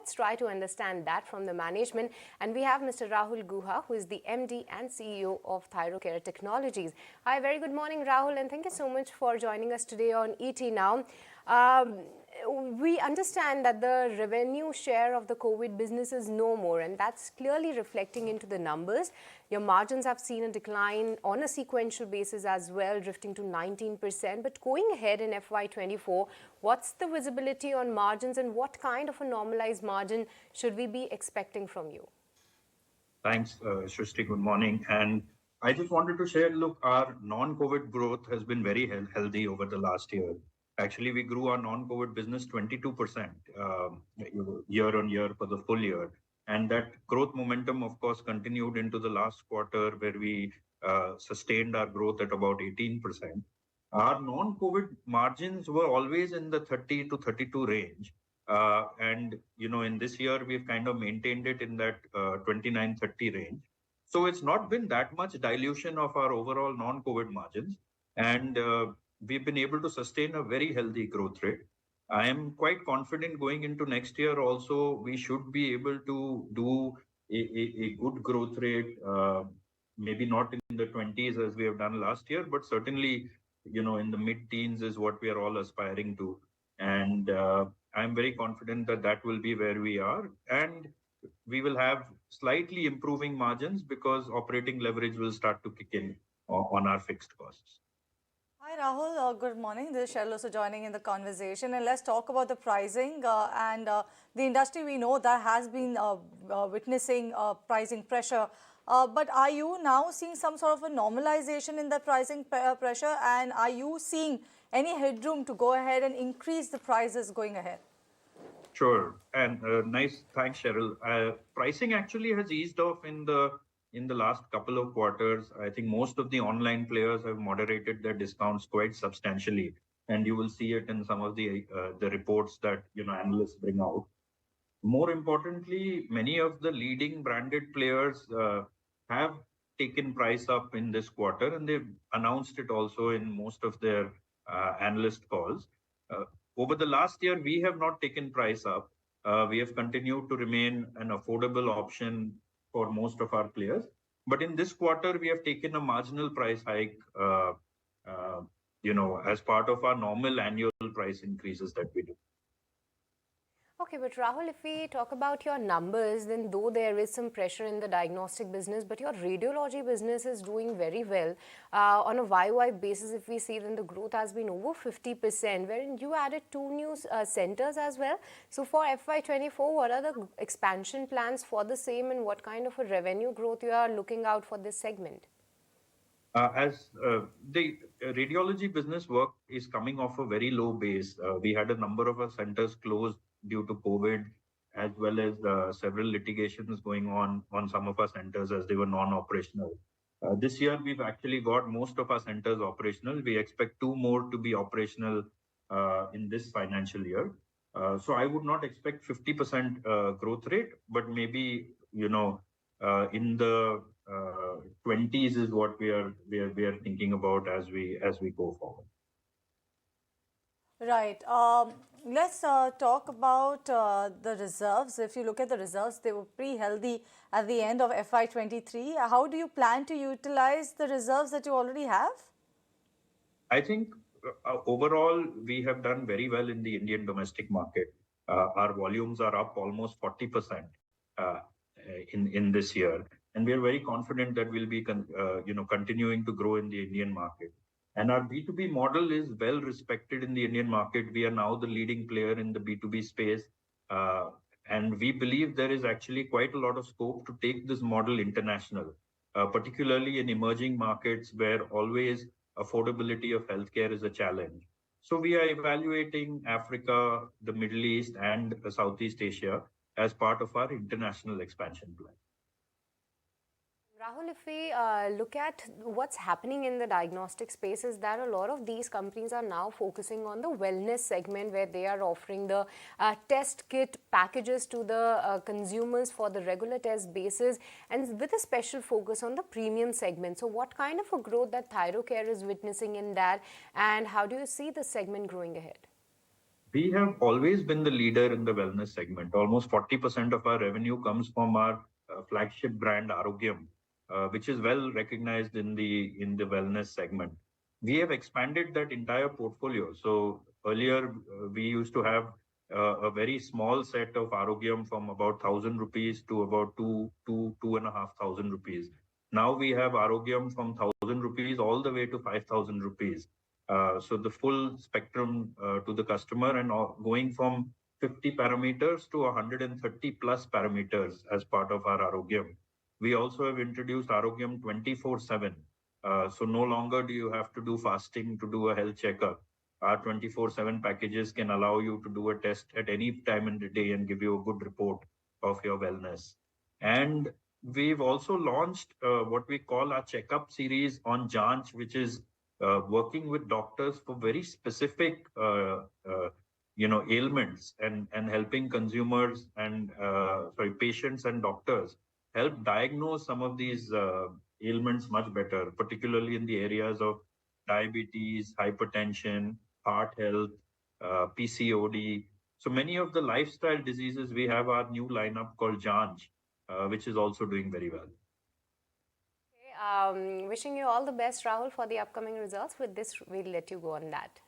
let's try to understand that from the management. And we have Mr. Rahul Guha, who is the MD and CEO of Thyrocare Technologies. Hi, very good morning, Rahul, and thank you so much for joining us today on ET Now. We understand that the revenue share of the COVID business is no more, and that's clearly reflecting into the numbers. Your margins have seen a decline on a sequential basis as well, drifting to 19%. But going ahead in FY24, what's the visibility on margins and what kind of a normalized margin should we be expecting from you? Thanks, Shrishti. Good morning. And I just wanted to share, look, our non-COVID growth has been very healthy over the last year. Actually, we grew our non-COVID business 22% year on year for the full year. And that growth momentum, of course, continued into the last quarter where we sustained our growth at about 18%. Our non-COVID margins were always in the 30 to 32 range. And, in this year, we've kind of maintained it in that 29-30 range. So it's not been that much dilution of our overall non-COVID margins. And we've been able to sustain a very healthy growth rate. I am quite confident going into next year also, we should be able to do a good growth rate, maybe not in the 20s as we have done last year, but certainly, in the mid-teens is what we are all aspiring to. And I'm very confident that that will be where we are. And we will have slightly improving margins because operating leverage will start to kick in on our fixed costs. Hi Rahul, good morning. This is Cheryl also joining in the conversation, and let's talk about the pricing and the industry. We know that has been witnessing pricing pressure, but are you now seeing some sort of a normalization in the pricing pressure, and are you seeing any headroom to go ahead and increase the prices going ahead? Sure, and nice, thanks Cheryl. Pricing actually has eased off in the last couple of quarters. I think most of the online players have moderated their discounts quite substantially, and you will see it in some of the reports that analysts bring out. More importantly, many of the leading branded players have taken price up in this quarter, and they've announced it also in most of their analyst calls. Over the last year, we have not taken price up. We have continued to remain an affordable option for most of our players. But in this quarter, we have taken a marginal price hike, as part of our normal annual price increases that we do. Okay, but Rahul, if we talk about your numbers, then though there is some pressure in the diagnostic business, but your radiology business is doing very well. On a YY basis, if we see, then the growth has been over 50%, wherein you added 2 new centers as well. So for FY24, what are the expansion plans for the same, and what kind of a revenue growth you are looking out for this segment? As the radiology business work is coming off a very low base, we had a number of our centers closed due to COVID, as well as several litigations going on some of our centers as they were non-operational. This year, we've actually got most of our centers operational. We expect 2 more to be operational in this financial year. So I would not expect 50% growth rate, but maybe, in the 20s is what we are thinking about as we go forward. Right. Let's talk about the reserves. If you look at the results, they were pretty healthy at the end of FY23. How do you plan to utilize the reserves that you already have? I think overall, we have done very well in the Indian domestic market. Our volumes are up almost 40% in this year. And we are very confident that we'll be continuing to grow in the Indian market. And our B2B model is well respected in the Indian market. We are now the leading player in the B2B space. And we believe there is actually quite a lot of scope to take this model international, particularly in emerging markets where always affordability of healthcare is a challenge. So we are evaluating Africa, the Middle East, and Southeast Asia as part of our international expansion plan. Rahul, if we look at what's happening in the diagnostic space, is that a lot of these companies are now focusing on the wellness segment, where they are offering the test kit packages to the consumers for the regular test basis, and with a special focus on the premium segment. So what kind of a growth that Thyrocare is witnessing in that, and how do you see the segment growing ahead? We have always been the leader in the wellness segment. Almost 40% of our revenue comes from our flagship brand Arogyam, which is well recognized in the wellness segment. We have expanded that entire portfolio. So earlier we used to have a very small set of Arogyam from about 1,000 rupees to about two and a half thousand rupees. Now we have Arogyam from 1,000 rupees all the way to 5,000 rupees. So the full spectrum to the customer and going from 50 parameters to 130 plus parameters as part of our Arogyam. We also have introduced Arogyam 24/7. So no longer do you have to do fasting to do a health checkup. Our 24/7 packages can allow you to do a test at any time in the day and give you a good report of your wellness. And we've also launched what we call our checkup series on Janch, which is working with doctors for very specific ailments and helping consumers and patients and doctors help diagnose some of these ailments much better, particularly in the areas of diabetes, hypertension, heart health, PCOD. So many of the lifestyle diseases, we have our new lineup called Janch, which is also doing very well. Wishing you all the best, Rahul, for the upcoming results. With this, we'll let you go on that.